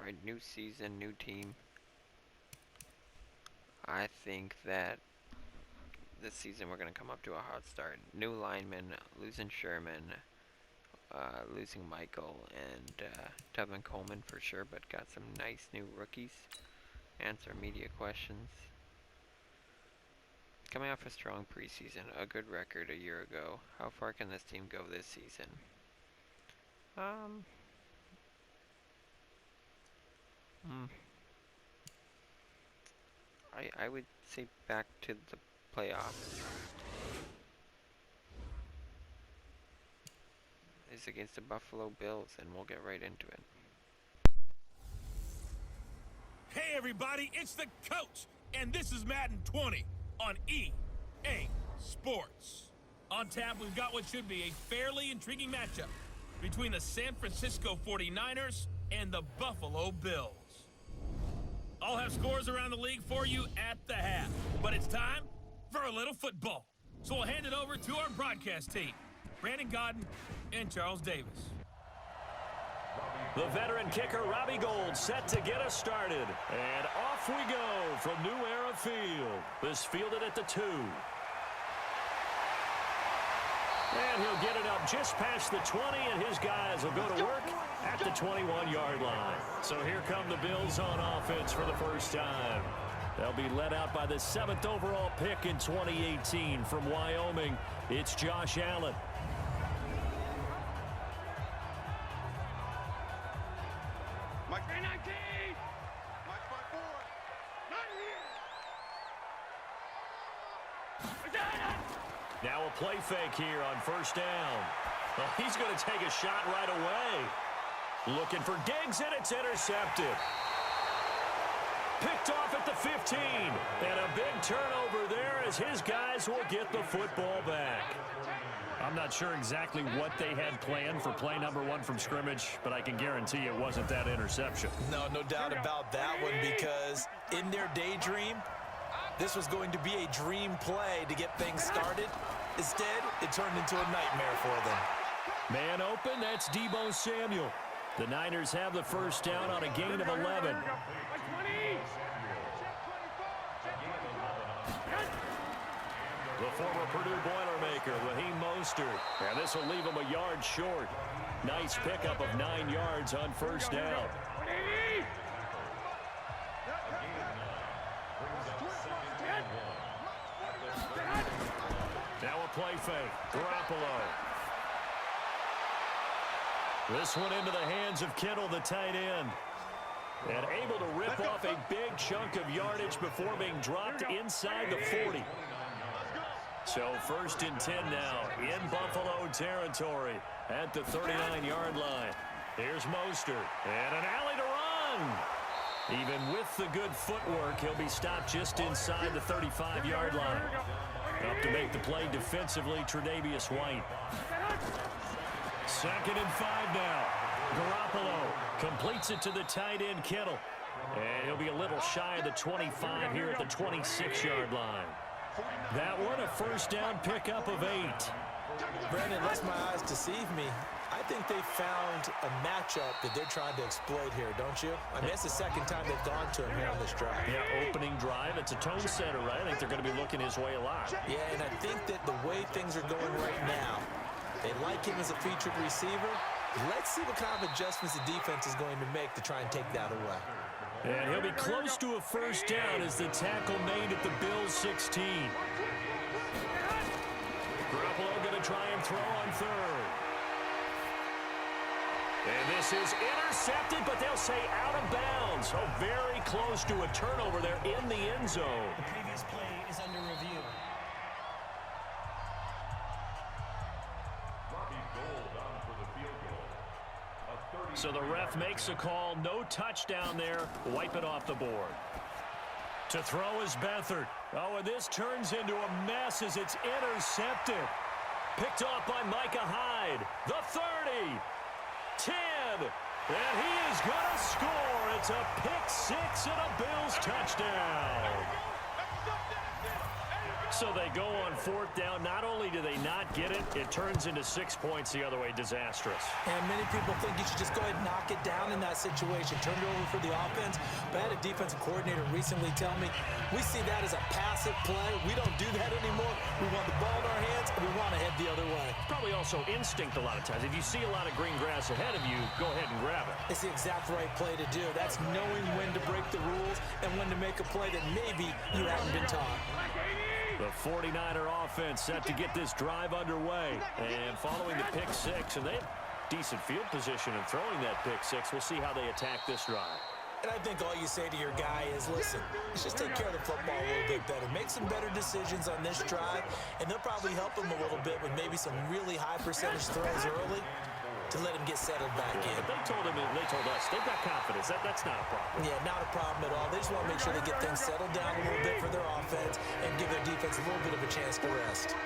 Alright, new season, new team. I think that this season we're going to come up to a hot start. New lineman, losing Sherman, losing Michael, and Tevin Coleman for sure, but got some nice new rookies. Answer media questions. Coming off a strong preseason, a good record a year ago. How far can this team go this season? I would say back to the playoffs. It's against the Buffalo Bills, and we'll get right into it. Hey everybody, it's the coach, and this is Madden 20 on EA Sports. On tap, we've got what should be a fairly intriguing matchup between the San Francisco 49ers and the Buffalo Bills. I'll have scores around the league for you at the half, but it's time for a little football. So we'll hand it over to our broadcast team, Brandon Godden and Charles Davis. The veteran kicker, Robbie Gould, set to get us started. And off we go from New Era Field. This fielded at the 2. And he'll get it up just past the 20, and his guys will go to work at the 21-yard line. So here come the Bills on offense for the first time. They'll be led out by the 7th overall pick in 2018 from Wyoming. It's Josh Allen. Mike 19! Mike 4! Not here! Now a play fake here on first down. Well, he's going to take a shot right away. Looking for Diggs, and it's intercepted. Picked off at the 15. And a big turnover there as his guys will get the football back. I'm not sure exactly what they had planned for play number 1 from scrimmage, but I can guarantee it wasn't that interception. No doubt about that one, because in their daydream, this was going to be a dream play to get things started. Instead, it turned into a nightmare for them. Man open, that's Deebo Samuel. The Niners have the first down on a gain of 11. The former Purdue Boilermaker, Raheem Mostert. And this will leave him a yard short. Nice pickup of 9 yards on first down. Now a play fake. Garoppolo. This one into the hands of Kittle, the tight end. And able to rip off a big chunk of yardage before being dropped inside the 40. So first and 10 now in Buffalo territory at the 39-yard line. Here's Mostert. And an alley to run. Even with the good footwork, he'll be stopped just inside the 35-yard line. Up to make the play defensively, Tre'Davious White. 2nd and 5 now. Garoppolo completes it to the tight end, Kittle. And he'll be a little shy of the 25 here at the 26-yard line. That one, a first down pickup of 8. Brandon, lest my eyes deceive me, I think they found a matchup that they're trying to exploit here, don't you? I mean, it's the second time they've gone to him here on this drive. Yeah, opening drive. It's a tone setter, right? I think they're going to be looking his way a lot. Yeah, and I think that the way things are going right now, they like him as a featured receiver. Let's see what kind of adjustments the defense is going to make to try and take that away. And he'll be close to a first down as the tackle made at the Bills' 16. Garoppolo going to try and throw on 3rd. And this is intercepted, but they'll say out of bounds. So very close to a turnover there in the end zone. The previous play is under review. So the ref makes a call. No touchdown there. Wipe it off the board. To throw is Beathard. Oh, and this turns into a mess as it's intercepted. Picked off by Micah Hyde. The 30. 10. And he is going to score. It's a pick 6 and a Bills touchdown. So they go on 4th down. Not only do they not get it, it turns into 6 points the other way. Disastrous. And many people think you should just go ahead and knock it down in that situation. Turn it over for the offense. But I had a defensive coordinator recently tell me, we see that as a passive play. We don't do that anymore. We want the ball in our hands, and we want to head the other way. Probably also instinct a lot of times. If you see a lot of green grass ahead of you, go ahead and grab it. It's the exact right play to do. That's knowing when to break the rules and when to make a play that maybe you haven't been taught. The 49er offense set to get this drive underway. And following the pick six, and they have decent field position in throwing that pick six. We'll see how they attack this drive. And I think all you say to your guy is, listen, let's just take care of the football a little bit better. Make some better decisions on this drive, and they'll probably help him a little bit with maybe some really high percentage throws early to let him get settled back in. But they told us, they've got confidence. That's not a problem. Yeah, not a problem at all. They just want to make sure they get things settled down a little bit for their offense and give their defense a little bit of a chance to rest.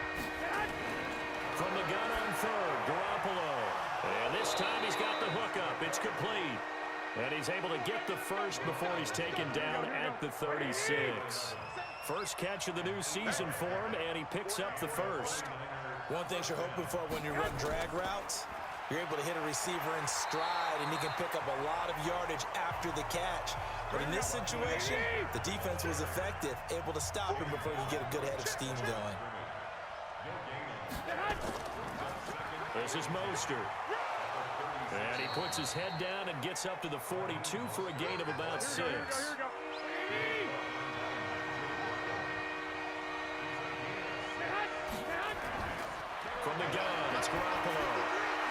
From the gun on 3rd, Garoppolo. And this time he's got the hookup. It's complete. And he's able to get the first before he's taken down at the 36. First catch of the new season for him, and he picks up the first. One thing you're hoping for when you run drag routes, you're able to hit a receiver in stride, and he can pick up a lot of yardage after the catch. But in this situation, the defense was effective, able to stop him before he could get a good head of steam going. This is Mostert. And he puts his head down and gets up to the 42 for a gain of about 6. From the gun, it's Garoppolo.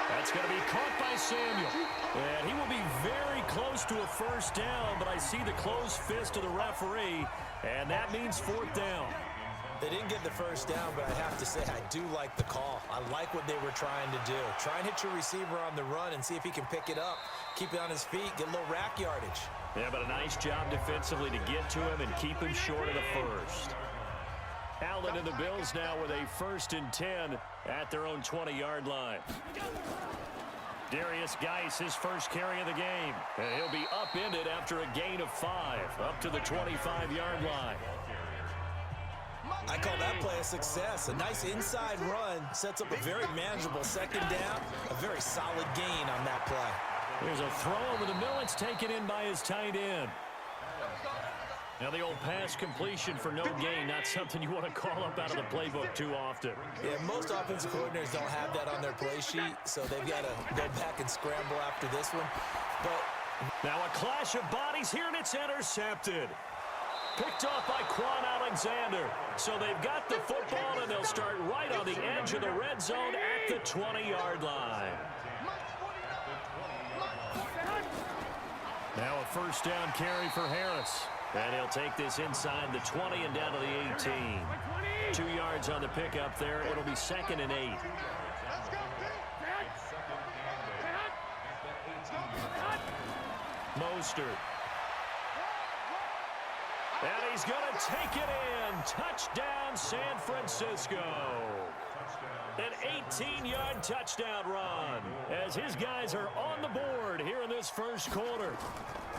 That's going to be caught by Samuel. And he will be very close to a first down, but I see the closed fist of the referee, and that means 4th down. They didn't get the first down, but I have to say I do like the call. I like what they were trying to do. Try and hit your receiver on the run and see if he can pick it up, keep it on his feet, get a little rack yardage. Yeah, but a nice job defensively to get to him and keep him short of the first. Allen and the Bills now with a 1st and 10 at their own 20-yard line. Darius Geis, his first carry of the game. And he'll be upended after a gain of 5, up to the 25-yard line. I call that play a success. A nice inside run sets up a very manageable 2nd down. A very solid gain on that play. There's a throw over the middle. It's taken in by his tight end. Now the old pass completion for no gain, not something you want to call up out of the playbook too often. Yeah, most offensive coordinators don't have that on their play sheet, so they've got to go back and scramble after this one. But now a clash of bodies here, and it's intercepted. Picked off by Quan Alexander. So they've got the football, and they'll start right on the edge of the red zone at the 20-yard line. Now a first down carry for Harris. And he'll take this inside the 20 and down to the 18. 2 yards on the pickup there. It'll be 2nd and 8. Mostert. And he's going to take it in. Touchdown, San Francisco. An 18-yard touchdown run as his guys are on the board here in this first quarter.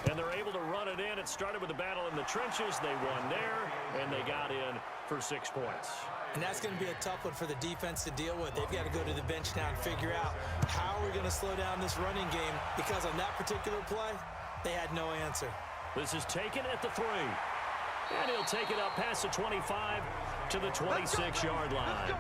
And they're able to run it in. It started with a battle in the trenches. They won there, and they got in for 6 points. And that's going to be a tough one for the defense to deal with. They've got to go to the bench now and figure out how we're going to slow down this running game, because on that particular play, they had no answer. This is taken at the 3. And he'll take it up past the 25 to the 26-yard line.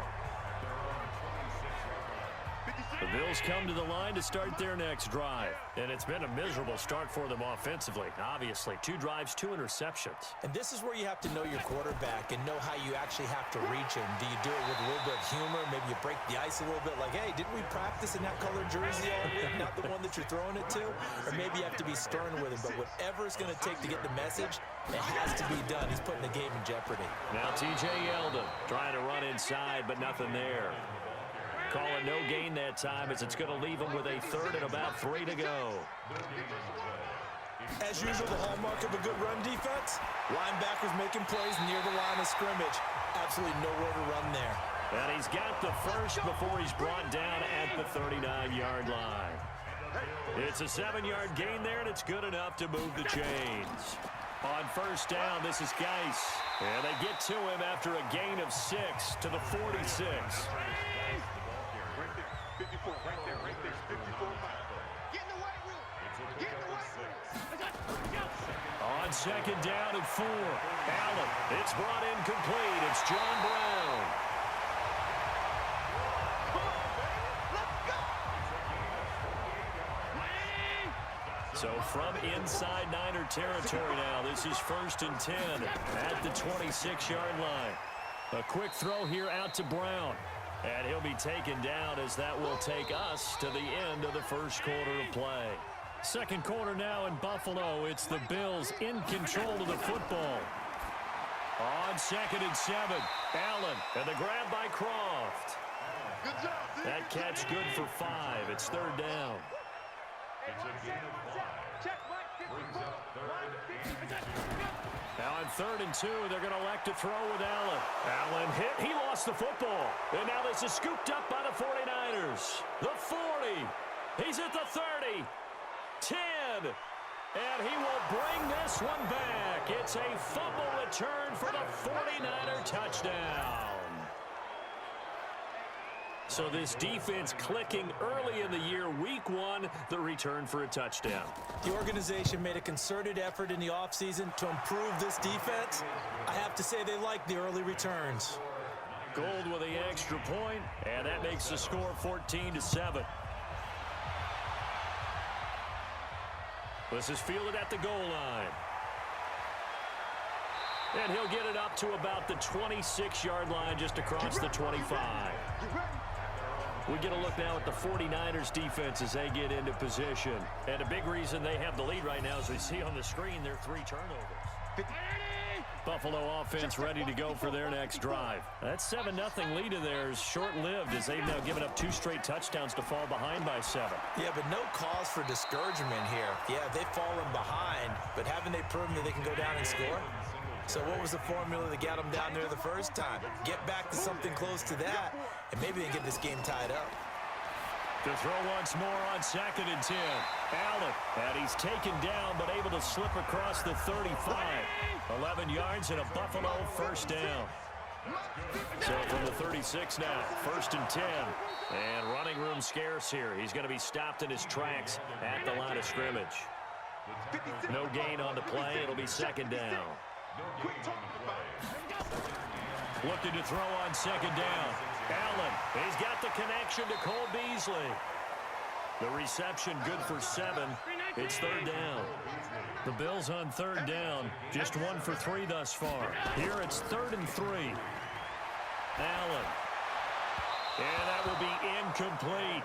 The Bills come to the line to start their next drive. And it's been a miserable start for them offensively. Obviously, 2 drives, 2 interceptions. And this is where you have to know your quarterback and know how you actually have to reach him. Do you do it with a little bit of humor? Maybe you break the ice a little bit, like, hey, didn't we practice in that colored jersey all week, not the one that you're throwing it to? Or maybe you have to be stern with him. But whatever it's going to take to get the message, it has to be done. He's putting the game in jeopardy. Now T.J. Yeldon trying to run inside, but nothing there. Calling no gain that time, as it's going to leave him with a 3rd and about 3 to go. As usual, the hallmark of a good run defense, linebackers making plays near the line of scrimmage. Absolutely nowhere to run there. And he's got the first before he's brought down at the 39-yard line. It's a 7-yard gain there, and it's good enough to move the chains. On first down, this is Geis. And they get to him after a gain of 6 to the 46. Right there, 54, right there, 54. Get in the weight room. Get in the weight room. On second down and 4. Allen, it's brought in complete. It's John Brown. So from inside Niner territory now, this is 1st and 10 at the 26-yard line. A quick throw here out to Brown. And he'll be taken down as that will take us to the end of the first quarter of play. Second quarter now in Buffalo. It's the Bills in control of the football. On 2nd and 7, Allen, and the grab by Croft. That catch good for 5. It's 3rd down. Now on 3rd and 2, they're going to elect to throw with Allen. Allen hit. He lost the football. And now this is scooped up by the 49ers. The 40. He's at the 30. 10. And he will bring this one back. It's a fumble return for the 49er touchdown. So this defense clicking early in the year, week 1, the return for a touchdown. The organization made a concerted effort in the offseason to improve this defense. I have to say they like the early returns. Gold with the extra point, and that makes the score 14-7. This is fielded at the goal line. And he'll get it up to about the 26-yard line just across the 25. We get a look now at the 49ers defense as they get into position. And a big reason they have the lead right now, as we see on the screen, their 3 turnovers. Buffalo offense ready to go for their next drive. That 7-0 lead of theirs short-lived as they've now given up 2 straight touchdowns to fall behind by 7. Yeah, but no cause for discouragement here. Yeah, they've fallen behind, but haven't they proven that they can go down and score? So what was the formula that got them down there the first time? Get back to something close to that, and maybe they get this game tied up. To throw once more on 2nd and 10. Allen, and he's taken down but able to slip across the 35. 11 yards and a Buffalo first down. So from the 36 now, 1st and 10. And running room scarce here. He's going to be stopped in his tracks at the line of scrimmage. No gain on the play. It'll be 2nd down. Looking to throw on 2nd down. Allen, he's got the connection to Cole Beasley. The reception good for 7. It's 3rd down. The Bills on 3rd down, just 1 for 3 thus far. Here it's 3rd and 3. Allen. And that will be incomplete.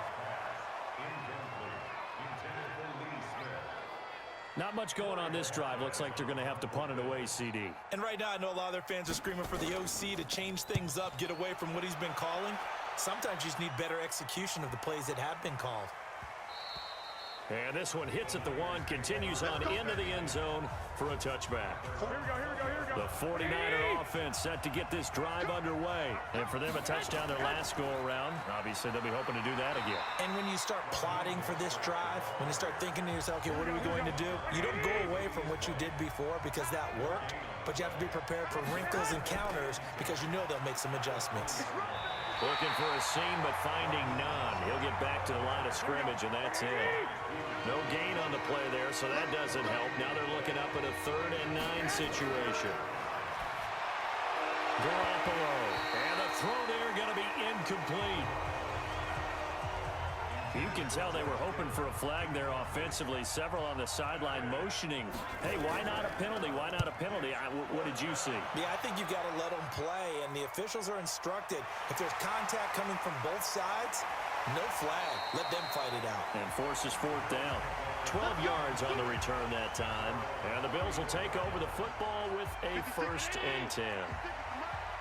Not much going on this drive. Looks like they're going to have to punt it away, CD. And right now, I know a lot of their fans are screaming for the OC to change things up, get away from what he's been calling. Sometimes you just need better execution of the plays that have been called. And this one hits at the 1, continues on into the end zone for a touchback. Here we go. The 49er offense set to get this drive underway. And for them, a touchdown their last go-around. Obviously, they'll be hoping to do that again. And when you start plotting for this drive, when you start thinking to yourself, okay, what are we going to do? You don't go away from what you did before because that worked, but you have to be prepared for wrinkles and counters because you know they'll make some adjustments. Looking for a seam, but finding none. He'll get back to the line of scrimmage, and that's it. No gain on the play there, so that doesn't help. Now they're looking up at a 3rd and 9 situation. Garoppolo, and the throw there going to be incomplete. You can tell they were hoping for a flag there offensively. Several on the sideline motioning. Hey, why not a penalty? Why not a penalty? What did you see? Yeah, I think you've got to let them play, and the officials are instructed. If there's contact coming from both sides, no flag. Let them fight it out. And forces 4th down. 12 yards on the return that time. And the Bills will take over the football with a 1st and 10.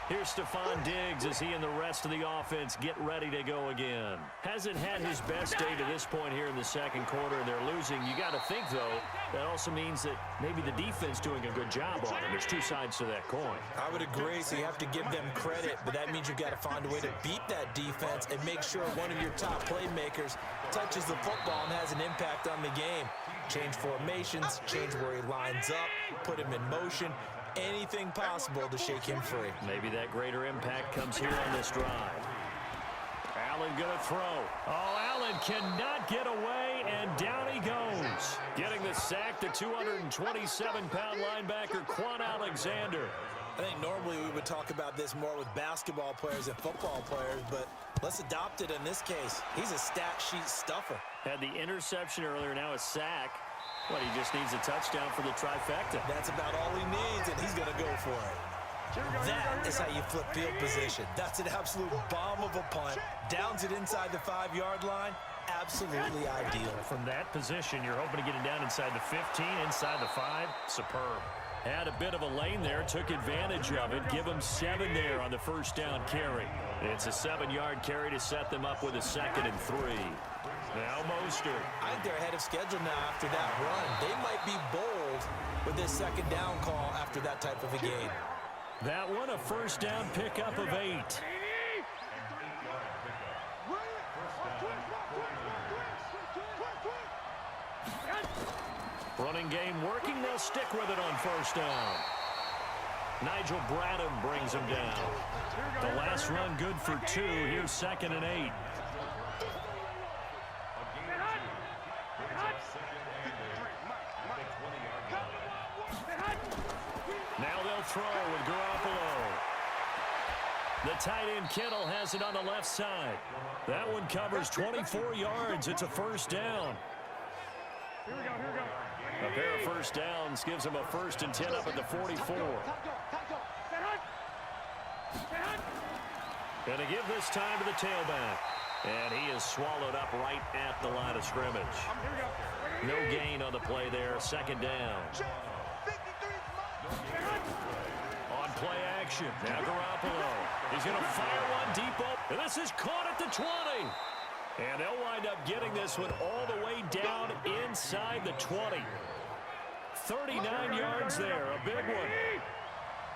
Here's Stephon Diggs as he and the rest of the offense get ready to go again. Hasn't had his best day to this point here in the second quarter, and they're losing. You got to think, though, that also means that maybe the defense doing a good job on it. There's two sides to that coin. I would agree, so you have to give them credit, but that means you've got to find a way to beat that defense and make sure one of your top playmakers touches the football and has an impact on the game. Change formations, change where he lines up, put him in motion. Anything possible to shake him free. Maybe that greater impact comes here on this drive. Allen going to throw. Oh, Allen cannot get away, and down he goes. Getting the sack, the 227-pound linebacker, Quan Alexander. I think normally we would talk about this more with basketball players and football players, but let's adopt it in this case. He's a stat sheet stuffer. Had the interception earlier, now a sack. But he just needs a touchdown for the trifecta. That's about all he needs, and he's going to go for it. That is how you flip field position. That's an absolute bomb of a punt. Downs it inside the 5-yard line. Absolutely ideal. From that position, you're hoping to get it down inside the 15, inside the 5. Superb. Had a bit of a lane there, took advantage of it. Give him 7 there on the first down carry. It's a 7-yard carry to set them up with a 2nd and 3. Now Mostert. I think they're ahead of schedule now after that run. They might be bold with this 2nd down call after that type of a game. That one a first down pickup of 8. Running game working. They'll stick with it on first down. Nigel Bradham brings him down. The last run good for 2. Here's 2nd and 8. Now they'll throw with Garoppolo. The tight end Kittle has it on the left side. That one covers 24 yards. It's a first down. A pair of first downs gives him a 1st and 10 up at the 44. Going to give this time to the tailback. And he is swallowed up right at the line of scrimmage. No gain on the play there. 2nd down. On play action. Now Garoppolo. He's going to fire one deep open. And this is caught at the 20. And they'll wind up getting this one all the way down inside the 20. 39 yards there. A big one.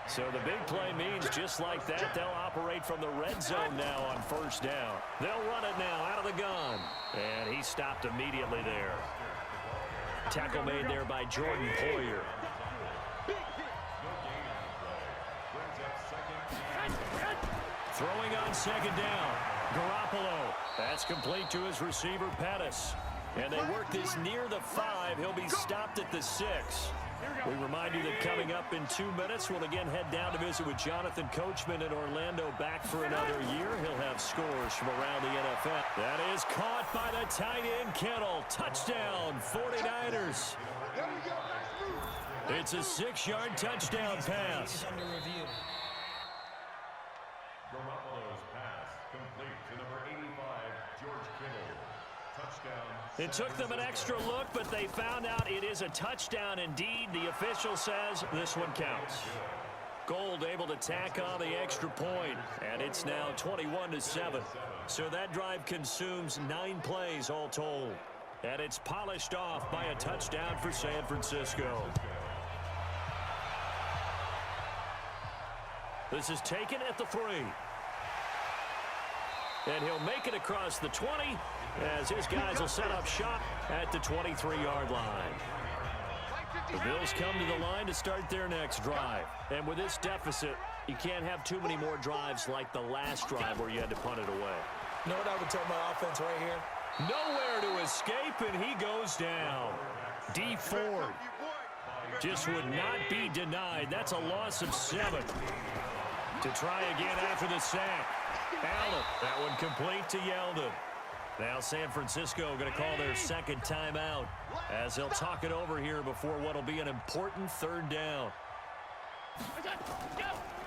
So the big play means just like that, they'll operate from the red zone now on first down. They'll run it now out of the gun. And he stopped immediately there. Tackle made there by Jordan Poyer. Throwing on 2nd down. Garoppolo. That's complete to his receiver, Pettis. And they work this near the 5. He'll be stopped at the 6. We remind you that coming up in 2 minutes, we'll again head down to visit with Jonathan Coachman in Orlando, back for another year. He'll have scores from around the NFL. That is caught by the tight end Kittle. Touchdown, 49ers. It's a 6-yard touchdown pass. Under review. Garoppolo's pass complete to number 85, George Kittle. Touchdown. It took them an extra look, but they found out it is a touchdown indeed. The official says this one counts. Gold able to tack on the extra point, and it's now 21-7. So that drive consumes 9 plays all told. And it's polished off by a touchdown for San Francisco. This is taken at the 3. And he'll make it across the 20 as his guys will set up shop at the 23-yard line. The Bills come to the line to start their next drive. And with this deficit, you can't have too many more drives like the last drive where you had to punt it away. You know what I would tell my offense right here? Nowhere to escape, and he goes down. D Ford just would not be denied. That's a loss of 7. To try again after the sack. Allen, that one complete to Yeldon. Now San Francisco going to call their 2nd timeout as they'll talk it over here before what will be an important 3rd down.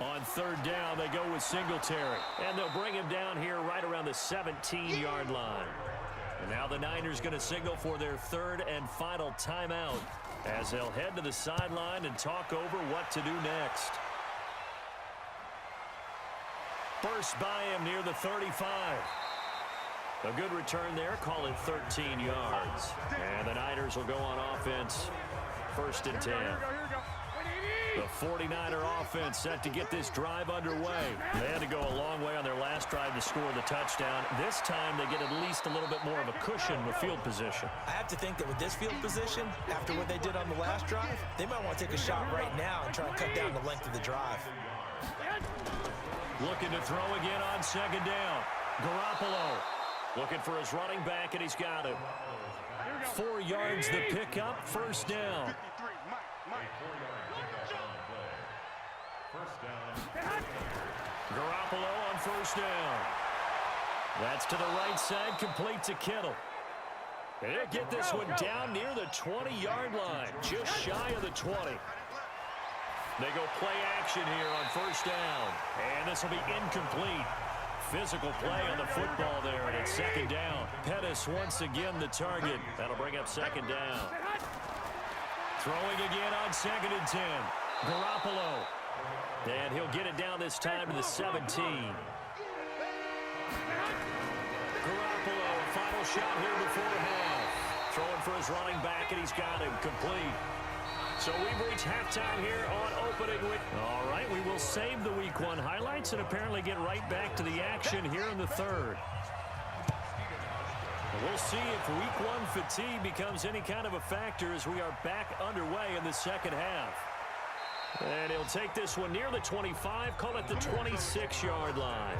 On 3rd down, they go with Singletary. And they'll bring him down here right around the 17-yard line. And now the Niners going to signal for their 3rd and final timeout as they'll head to the sideline and talk over what to do next. Burst by him near the 35. A good return there. Call it 13 yards. And the Niners will go on offense. 1st and 10. The 49er offense set to get this drive underway. They had to go a long way on their last drive to score the touchdown. This time they get at least a little bit more of a cushion with field position. I have to think that with this field position, after what they did on the last drive, they might want to take a shot right now and try and cut down the length of the drive. Looking to throw again on 2nd down. Garoppolo looking for his running back, and he's got it. 4 yards the pickup, 1st down. Garoppolo on 1st down. That's to the right side, complete to Kittle. He'll get this one down near the 20-yard line, just shy of the 20. They go play action here on 1st down, and this will be incomplete. Physical play on the football there, and it's 2nd down. Pettis once again the target. That'll bring up 2nd down. Throwing again on 2nd and 10. Garoppolo. And he'll get it down this time to the 17. Garoppolo, final shot here before half. Throwing for his running back, and he's got him complete. So we've reached halftime here on opening week. All right, we will save the Week 1 highlights and apparently get right back to the action here in the 3rd. We'll see if Week 1 fatigue becomes any kind of a factor as we are back underway in the 2nd half. And he'll take this one near the 25, call it the 26-yard line.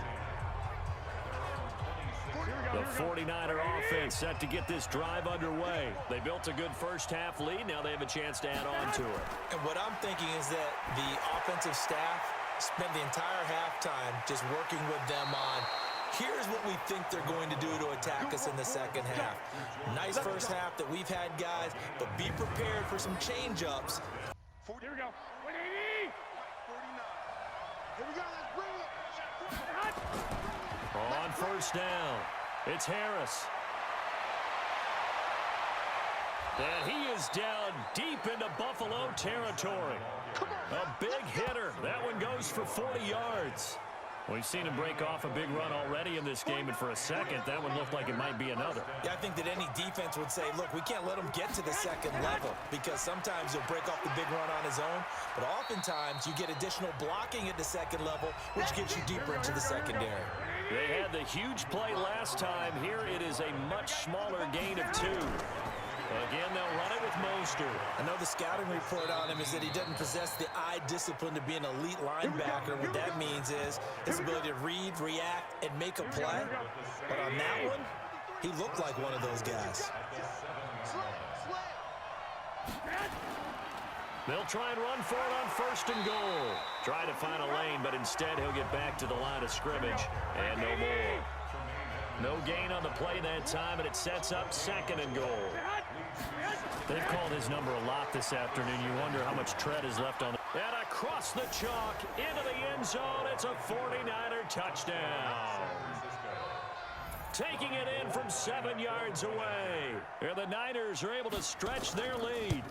The 49er offense set to get this drive underway. They built a good 1st half lead. Now they have a chance to add on to it. And what I'm thinking is that the offensive staff spent the entire halftime just working with them on, here's what we think they're going to do to attack us in the 2nd half. Nice 1st half that we've had, guys, but be prepared for some change-ups. Here we go. 180. 49. Here we go. Let's bring it. On 1st down, it's Harris. And he is down deep into Buffalo territory. A big hitter. That one goes for 40 yards. We've seen him break off a big run already in this game, and for a second, that one looked like it might be another. Yeah, I think that any defense would say, look, we can't let him get to the 2nd level, because sometimes he'll break off the big run on his own, but oftentimes you get additional blocking at the 2nd level, which gets you deeper into the secondary. They had the huge play last time. Here it is a much smaller gain of 2. Again, they'll run it with Mostert. I know the scouting report on him is that he doesn't possess the eye discipline to be an elite linebacker. What that means is his ability to read, react, and make a play. But on that one, he looked like one of those guys. They'll try and run for it on 1st and goal. Try to find a lane, but instead he'll get back to the line of scrimmage. And no more. No gain on the play that time, and it sets up 2nd and goal. They've called his number a lot this afternoon. You wonder how much tread is left on it. And across the chalk, into the end zone, it's a 49er touchdown. Taking it in from 7 yards away. And the Niners are able to stretch their lead.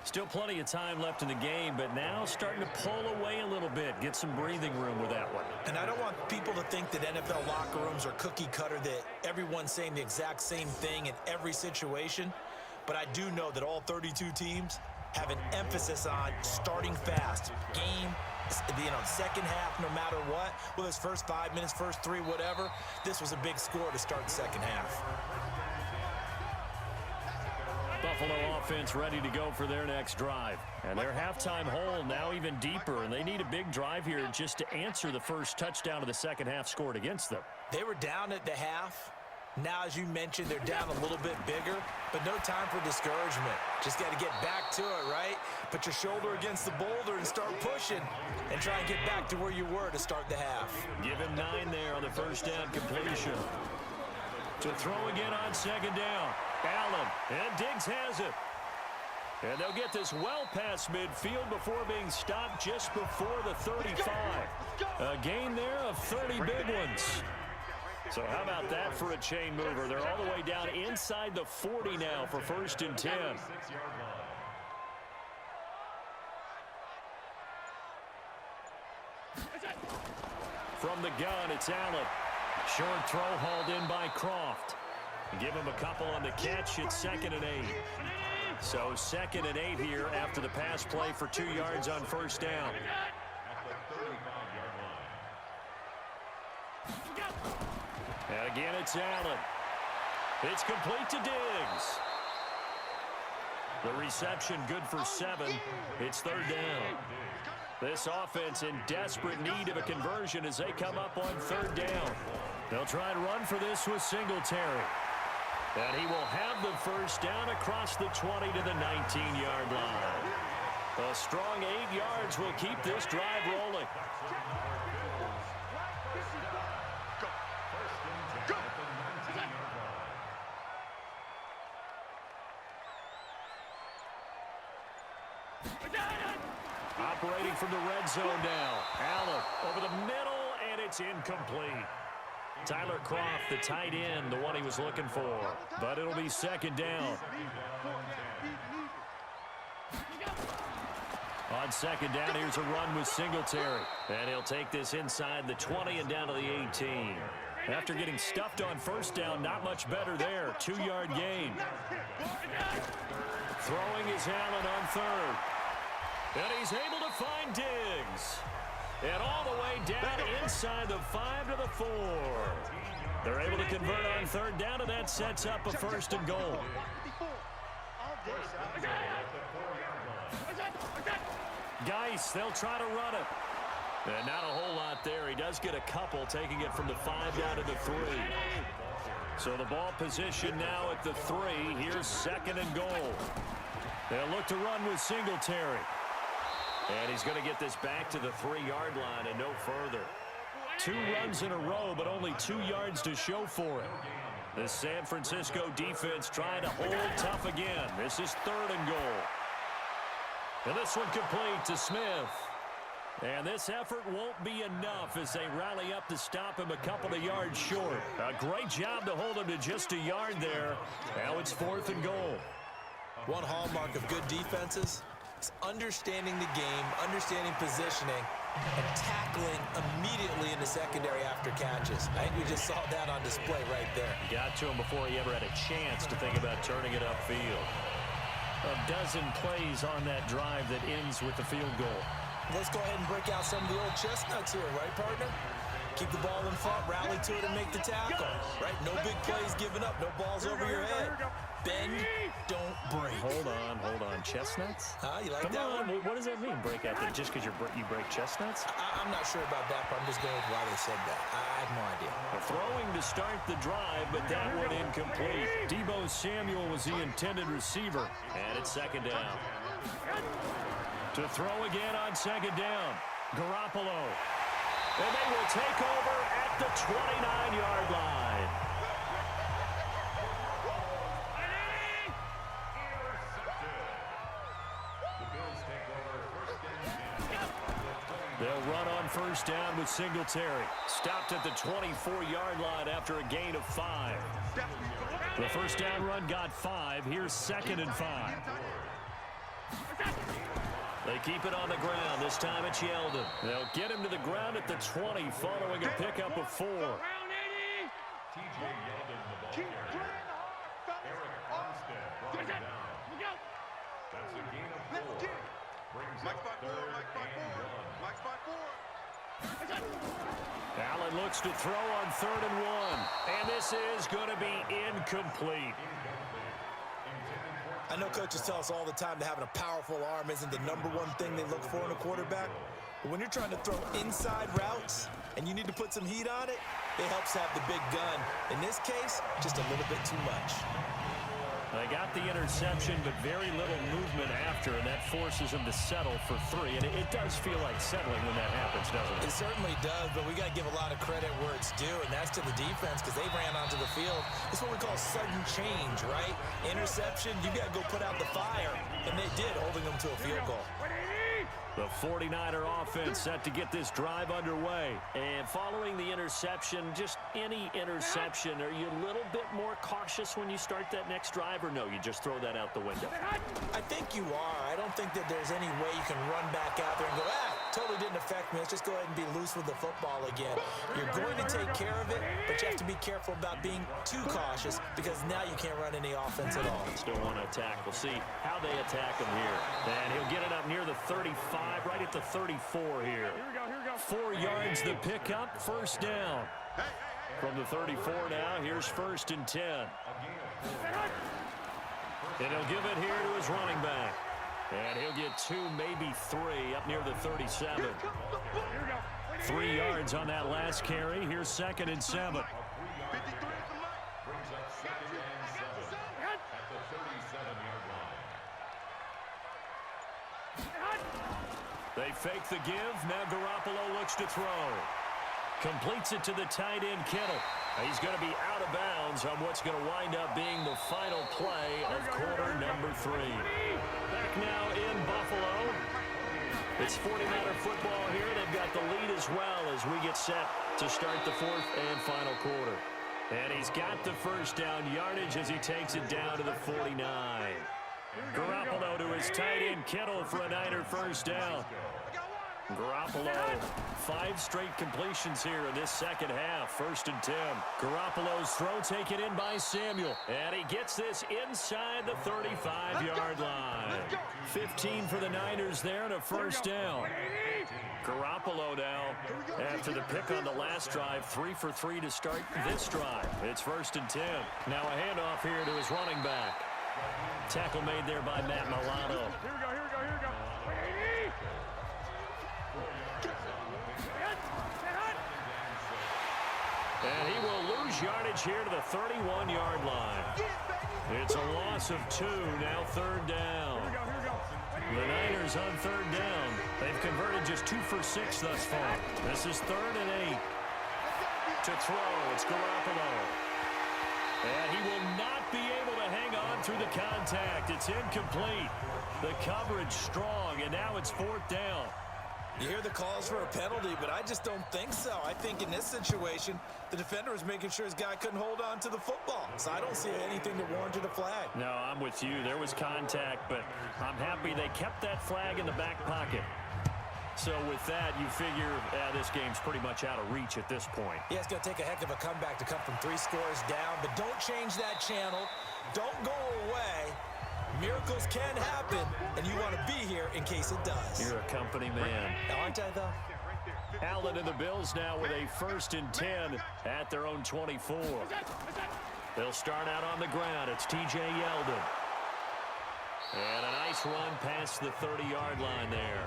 Still plenty of time left in the game, but now starting to pull away a little bit. Get some breathing room with that one. And I don't want people to think that NFL locker rooms are cookie cutter, that everyone's saying the exact same thing in every situation. But I do know that all 32 teams have an emphasis on starting fast. Game, 2nd half, no matter what. Whether it's first 5 minutes, first 3, whatever. This was a big score to start the 2nd half. Buffalo offense ready to go for their next drive. And their halftime hole now even deeper, and they need a big drive here just to answer the first touchdown of the 2nd half scored against them. They were down at the half. Now, as you mentioned, they're down a little bit bigger, but no time for discouragement. Just got to get back to it, right? Put your shoulder against the boulder and start pushing and try and get back to where you were to start the half. Give him 9 there on the 1st down completion. To throw again on 2nd down. Allen, and Diggs has it. And they'll get this well past midfield before being stopped just before the 35. A gain there of 30 big ones. So how about that for a chain mover? They're all the way down inside the 40 now for 1st and 10. From the gun, it's Allen. Short throw hauled in by Croft. Give him a couple on the catch. It's 2nd and 8. So 2nd and 8 here after the pass play for 2 yards on first down. And again, it's Allen. It's complete to Diggs. The reception good for 7. It's 3rd down. This offense in desperate need of a conversion as they come up on 3rd down. They'll try and run for this with Singletary. And he will have the first down across the 20 to the 19-yard line. A strong 8 yards will keep this drive rolling. Operating from the red zone now. Allen over the middle, and it's incomplete. Tyler Croft, the tight end, the one he was looking for. But it'll be 2nd down. On 2nd down, here's a run with Singletary. And he'll take this inside the 20 and down to the 18. After getting stuffed on first down, not much better there. 2-yard gain. Throwing is Allen on 3rd. And he's able to find Diggs. And all the way down inside the 5 to the 4. They're able to convert on 3rd down, and that sets up a 1st and goal. Geis, they'll try to run it. And not a whole lot there. He does get a couple, taking it from the 5 down to the 3. So the ball position now at the 3. Here's 2nd and goal. They'll look to run with Singletary. And he's going to get this back to the 3-yard line and no further. 2 runs in a row, but only 2 yards to show for it. The San Francisco defense trying to hold tough again. This is 3rd and goal. And this one complete to Smith. And this effort won't be enough as they rally up to stop him a couple of yards short. A great job to hold him to just a yard there. Now it's 4th and goal. One hallmark of good defenses is understanding the game, understanding positioning, and tackling immediately in the secondary after catches. I think we just saw that on display right there. Got to him before he ever had a chance to think about turning it upfield. A dozen plays on that drive that ends with the field goal. Let's go ahead and break out some of the old chestnuts here, right, partner? Keep the ball in front, rally to it, and make the tackle, right? No big plays given up, no balls over your head. Bend, don't break. Hold on. Chestnuts? You like Come that on. one? What does that mean, break out there? Just because you break chestnuts? I'm not sure about that, but I'm just going with why they said that. I have no idea. Throwing to start the drive, but that one incomplete. Deebo Samuel was the intended receiver, and it's 2nd down. To throw again on 2nd down, Garoppolo. And they will take over at the 29-yard line. They'll run on first down with Singletary. Stopped at the 24-yard line after a gain of 5. The first down run got 5. Here's 2nd and 5. They keep it on the ground. This time it's Yeldon. They'll get him to the ground at the 20 following a pickup of 4. Allen looks to throw on 3rd and 1. And this is going to be incomplete. I know coaches tell us all the time that having a powerful arm isn't the #1 thing they look for in a quarterback. But when you're trying to throw inside routes and you need to put some heat on it, it helps to have the big gun. In this case, just a little bit too much. They got the interception, but very little movement after, and that forces them to settle for 3. And it does feel like settling when that happens, doesn't it? It certainly does, but we got to give a lot of credit where it's due, and that's to the defense because they ran onto the field. It's what we call sudden change, right? Interception, you got to go put out the fire, and they did, holding them to a field goal. The 49er offense set to get this drive underway. And following the interception, just any interception, are you a little bit more cautious when you start that next drive, or no, you just throw that out the window? I think you are. I don't think that there's any way you can run back out there and go, totally didn't affect me. Let's just go ahead and be loose with the football again. You're going to take care of it, but you have to be careful about being too cautious because now you can't run any offense at all. Still want to attack. We'll see how they attack him here. And he'll get it up near the 35, right at the 34 here. 4 yards the pickup, first down. From the 34 now, here's 1st and 10. And he'll give it here to his running back. And he'll get 2, maybe 3, up near the 37. 3 yards on that last carry. Here's 2nd and 7. They fake the give. Now Garoppolo looks to throw. Completes it to the tight end, Kittle. He's going to be out of bounds on what's going to wind up being the final play of quarter number 3. Back now in Buffalo. It's 49er football here. They've got the lead as well as we get set to start the 4th and final quarter. And he's got the first down yardage as he takes it down to the 49. Garoppolo to his tight end, Kittle, for a Niner first down. Garoppolo, 5 straight completions here in this second half. 1st and 10. Garoppolo's throw taken in by Samuel. And he gets this inside the 35-yard line. 15 for the Niners there and a first down. Garoppolo now, after the pick on the last drive, 3 for 3 to start this drive. It's 1st and 10. Now a handoff here to his running back. Tackle made there by Matt Milano. Here we go. And he will lose yardage here to the 31-yard line. It's a loss of 2, now 3rd down. The Niners on 3rd down. They've converted just 2 for 6 thus far. This is 3rd and 8. To throw, it's Garoppolo. And he will not be able to hang on through the contact. It's incomplete. The coverage strong, and now it's 4th down. You hear the calls for a penalty, but I just don't think so. I think in this situation, the defender was making sure his guy couldn't hold on to the football. So I don't see anything that warranted a flag. No, I'm with you. There was contact, but I'm happy they kept that flag in the back pocket. So with that, you figure this game's pretty much out of reach at this point. Yeah, it's going to take a heck of a comeback to come from 3 scores down, but don't change that channel. Don't go away. Miracles can happen, and you want to be here in case it does. You're a company man. Aren't I, though? Allen and the Bills now with a 1st and 10 at their own 24. They'll start out on the ground. It's T.J. Yeldon. And a nice run past the 30-yard line there.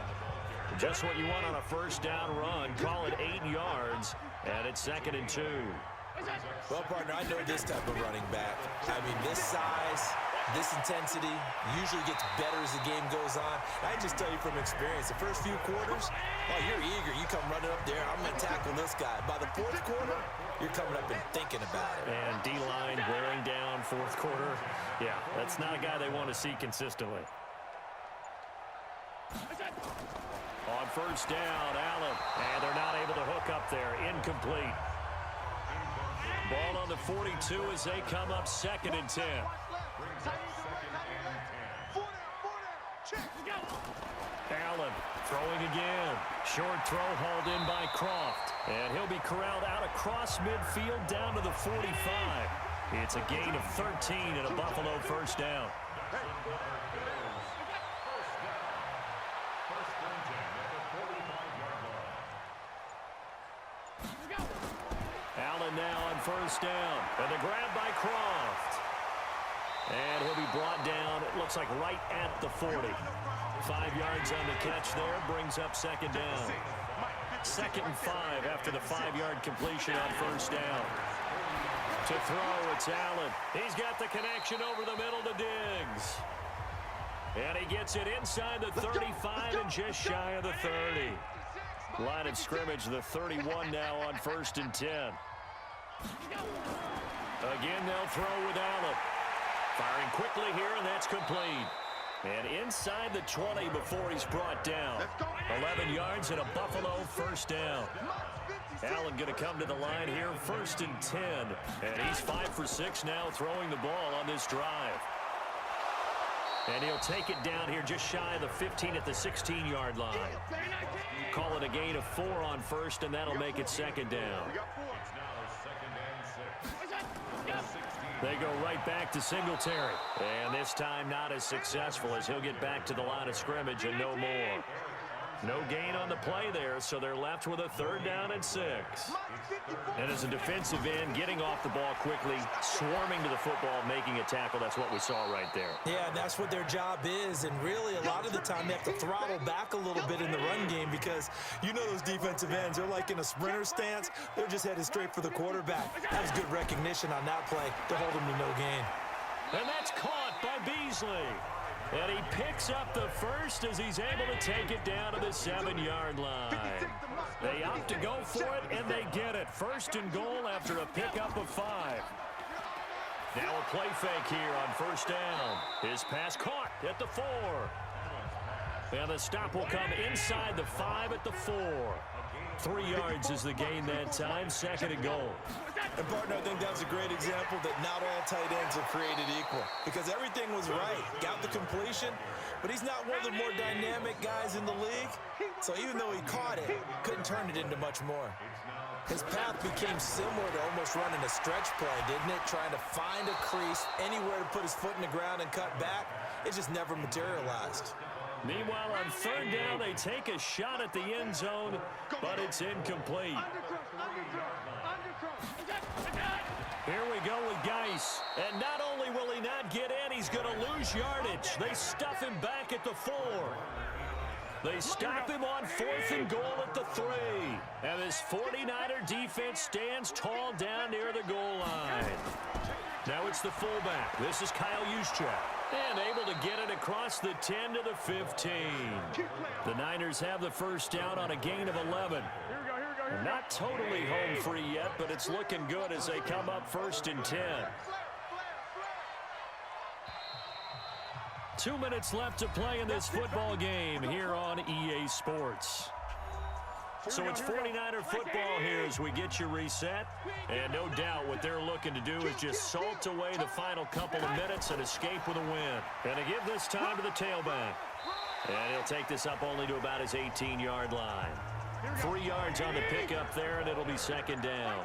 Just what you want on a first down run. Call it 8 yards, and it's 2nd and 2. Well, partner, I know this type of running back. I mean, this size, this intensity usually gets better as the game goes on. I just tell you from experience, the first few quarters, oh, you're eager. You come running up there, I'm going to tackle this guy. By the 4th quarter, you're coming up and thinking about it. And D-line wearing down 4th quarter. Yeah, that's not a guy they want to see consistently. On first down, Allen. And they're not able to hook up there. Incomplete. Ball on the 42 as they come up 2nd and 10. Allen throwing again. Short throw hauled in by Croft. And he'll be corralled out across midfield down to the 45. It's a gain of 13 and a Buffalo first down. Allen now on first down. And the grab by Croft. And he'll be brought down, it looks like right at the 40. 5 yards on the catch there, brings up 2nd down. 2nd and 5 after the 5-yard completion on first down. To throw, it's Allen. He's got the connection over the middle to Diggs. And he gets it inside the 35 and just shy of the 30. Line of scrimmage, the 31 now on 1st and 10. Again, they'll throw with Allen. Firing quickly here, and that's complete. And inside the 20 before he's brought down. 11 yards and a Buffalo first down. Allen going to come to the line here, 1st and 10. And he's 5 for 6 now throwing the ball on this drive. And he'll take it down here just shy of the 15 at the 16-yard line. Call it a gain of 4 on first, and that'll make it second down. They go right back to Singletary. And this time not as successful as he'll get back to the line of scrimmage and no more. No gain on the play there, so they're left with a 3rd down and 6. And as a defensive end, getting off the ball quickly, swarming to the football, making a tackle, that's what we saw right there. Yeah, that's what their job is, and really a lot of the time they have to throttle back a little bit in the run game because you know those defensive ends, they're like in a sprinter stance. They're just headed straight for the quarterback. That was good recognition on that play to hold him to no gain. And that's caught by Beasley. And he picks up the first as he's able to take it down to the 7-yard line. They opt to go for it, and they get it. 1st and goal after a pickup of 5. Now a play fake here on 1st down. His pass caught at the 4. And the stop will come inside the 5 at the 4. 3 yards is the gain that time. 2nd and goal. And, partner, I think that was a great example that not all tight ends are created equal because everything was right. Got the completion, but he's not one of the more dynamic guys in the league. So even though he caught it, couldn't turn it into much more. His path became similar to almost running a stretch play, didn't it? Trying to find a crease, anywhere to put his foot in the ground and cut back. It just never materialized. Meanwhile, on 3rd down, they take a shot at the end zone, but it's incomplete. Here we go with Geis. And not only will he not get in, he's going to lose yardage. They stuff him back at the 4. They stop him on 4th and goal at the 3. And this 49er defense stands tall down near the goal line. Now it's the fullback. This is Kyle Juszczyk. And able to get it across the 10 to the 15. The Niners have the 1st down on a gain of 11. Not totally home free yet, but it's looking good as they come up 1st and 10. 2 minutes left to play in this football game here on EA Sports. So it's 49er football here as we get you reset. And no doubt what they're looking to do is just salt away the final couple of minutes and escape with a win. And to give this time to the tailback. And he'll take this up only to about his 18-yard line. 3 yards on the pickup there, and it'll be 2nd down.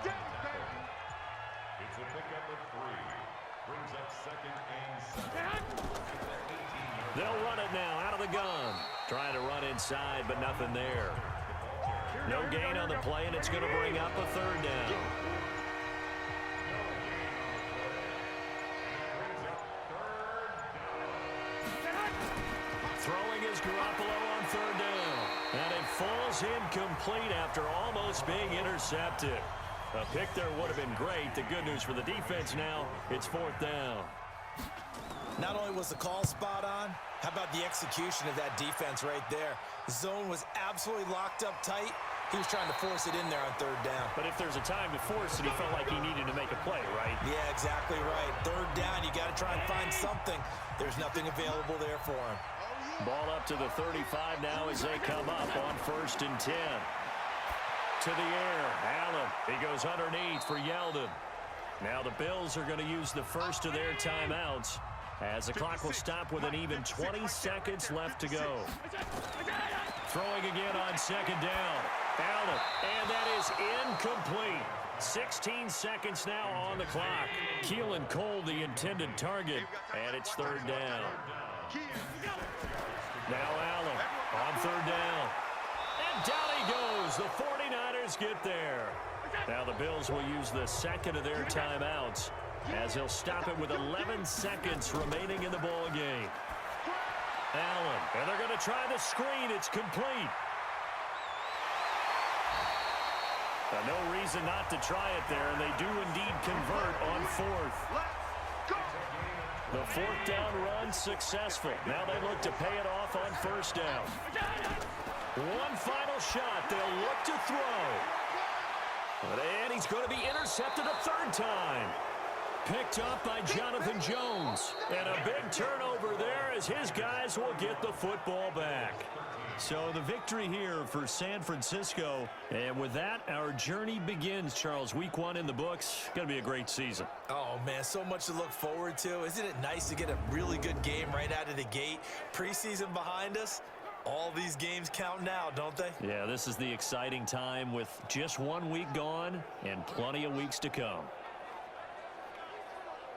It's a pickup of 3. Brings up 2nd and 7. They'll run it now out of the gun. Trying to run inside, but nothing there. No gain on the play, and it's going to bring up a 3rd down. Throwing is Garoppolo on 3rd down. And it falls incomplete after almost being intercepted. A pick there would have been great. The good news for the defense now, it's 4th down. Not only was the call spot on, how about the execution of that defense right there? The zone was absolutely locked up tight. He was trying to force it in there on 3rd down. But if there's a time to force it, he felt like he needed to make a play, right? Yeah, exactly right. 3rd down, you got to try and find something. There's nothing available there for him. Ball up to the 35 now as they come up on 1st and 10. To the air, Allen. He goes underneath for Yeldon. Now the Bills are going to use the first of their timeouts as the clock will stop with an even 20 seconds left to go. Throwing again on 2nd down. Allen, and that is incomplete. 16 seconds now on the clock. Keelan Cole, the intended target, and it's 3rd down. Now Allen on 3rd down. And down he goes. The 49ers get there. Now the Bills will use the 2nd of their timeouts as they'll stop it with 11 seconds remaining in the ball game. Allen, and they're going to try the screen. It's complete. No reason not to try it there, and they do indeed convert on 4th. The 4th down run successful. Now they look to pay it off on 1st down. One final shot. They'll look to throw. And he's going to be intercepted a 3rd time. Picked up by Jonathan Jones. And a big turnover there as his guys will get the football back. So the victory here for San Francisco. And with that, our journey begins, Charles. Week 1 in the books. Going to be a great season. Oh, man, so much to look forward to. Isn't it nice to get a really good game right out of the gate? Preseason behind us. All these games count now, don't they? Yeah, this is the exciting time with just 1 week gone and plenty of weeks to come.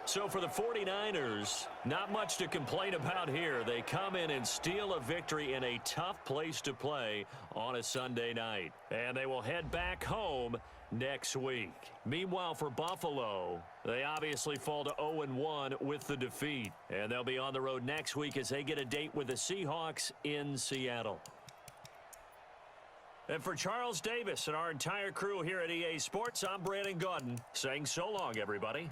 So for the 49ers, not much to complain about here. They come in and steal a victory in a tough place to play on a Sunday night. And they will head back home next week. Meanwhile, for Buffalo, they obviously fall to 0-1 with the defeat. And they'll be on the road next week as they get a date with the Seahawks in Seattle. And for Charles Davis and our entire crew here at EA Sports, I'm Brandon Gaudin saying so long, everybody.